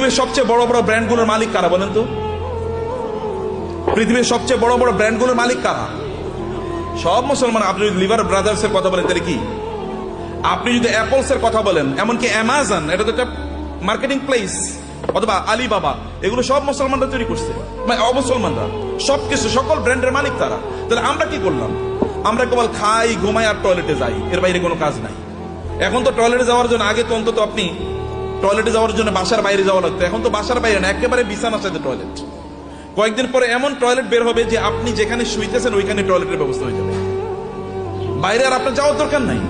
পৃথিবীর সবচেয়ে বড় বড় ব্র্যান্ডগুলোর মালিক কারা বলেন তো? পৃথিবীর সবচেয়ে বড় বড় ব্র্যান্ডগুলোর মালিক কারা? সব মুসলমান। আপনি যদি লিভার ব্রাদার্স এর কথা বলেন তাহলে কি? আপনি যদি অ্যাপলস এর কথা বলেন, এমনকি অ্যামাজন, এটা তো একটা মার্কেটিং প্লেস, অথবা আলিবাবা, এগুলো সব মুসলমানরা তৈরি করছে, মানে অমুসলমানরা। সবকিছু, সকল ব্র্যান্ডের মালিক তারা। তাহলে আমরা কি করলাম? আমরা কেবল খাই, ঘুমাই আর টয়লেটে যাই, এর বাইরে কোনো কাজ নাই। এখন তো টয়লেটে যাওয়ার জন্য, আগে তো অন্তত আপনি টয়লেটে যাওয়ার জন্য বাসার বাইরে যাওয়া লাগতো, এখন তো বাসার বাইরে না, একেবারে বিছানার সাথে টয়লেট। কয়েকদিন পরে এমন টয়লেট বের হবে যে আপনি যেখানে শুইতেছেন ওইখানে টয়লেটের ব্যবস্থা হয়ে যাবে, বাইরে আর আপনার যাওয়ার দরকার নাই।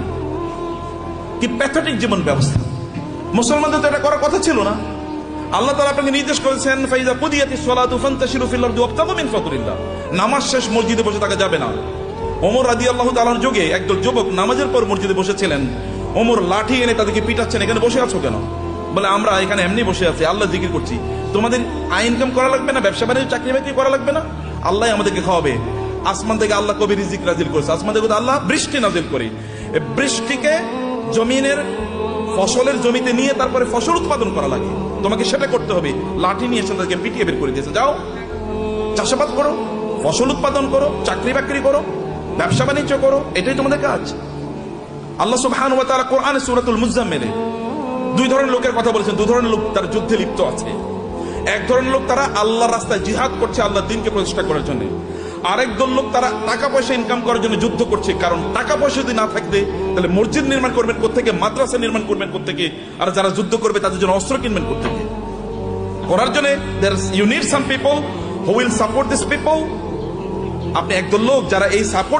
কি প্যাথেটিক জীবন ব্যবস্থা! মুসলমানদের তো এটা করার কথা ছিল না। আল্লাহ তাআলা আপনাকে নির্দেশ করেছেন, ফাইজা কুদিয়াতিস সালাতু ফান্তাশিরু ফিল আরদি ওয়াবতাগু মিন ফাদলিল্লাহ। নামাজ শেষ মসজিদে বসে থাকা যাবে না। ওমর রাদিয়াল্লাহু তাআলার যুগে একদল যুবক নামাজের পর মসজিদে বসেছিলেন। ওমর লাঠি এনে তাদেরকে পিটাচ্ছেন, এখানে বসে আছো কেন? বলে, আমরা এখানে এমনি বসে আছি, আল্লাহ জিকির করছি। তোমাদের আয় ইনকাম করা লাগবে না, ব্যবসা বাণিজ্য, চাকরি বাকরি করা লাগবে না, আল্লাহ আমাদেরকে খাওয়াবে। আসমান থেকে আল্লাহ কবি রিজিক নাজিল করেছে, আসমান থেকে আল্লাহ বৃষ্টি নাজিল করে। বৃষ্টিকে জমিনের ফসলের জমিতে নিয়ে তারপরে ফসল উৎপাদন করা লাগে, তোমাকে সেটা করতে হবে। লাঠি নিয়ে এসে তাদেরকে পিটিয়ে বের করে দিয়েছে, যাও চাষাবাদ করো, ফসল উৎপাদন করো, চাকরি বাকরি করো, ব্যবসা বাণিজ্য করো, এটাই তোমাদের কাজ। আল্লাহ সুবহানাহু ওয়া তাআলা কোরআনে সূরাতুল মুজাম্মিলে দুই ধরনের লোকের কথা বলেছেন। দুই ধরনের লোক তারা যুদ্ধে লিপ্ত আছে। এক ধরনের লোক তারা আল্লাহর রাস্তায় জিহাদ করছে, আল্লাহর দ্বীনকে প্রতিষ্ঠা করার জন্য। আরেক দল লোক তারা টাকা পয়সা ইনকাম করার জন্য যুদ্ধ করছে। কারণ টাকা পয়সা যদি না থাকবে তাহলে মসজিদ নির্মাণ করবেন কোত্থেকে, মাদ্রাসা নির্মাণ করবেন কোত্থেকে, আর যারা যুদ্ধ করবে তাদের জন্য অস্ত্র কিনবেন কোত্থেকে? করার জন্য you need some people who will support this people. আপনি একদল লোক যারা এই সাপোর্ট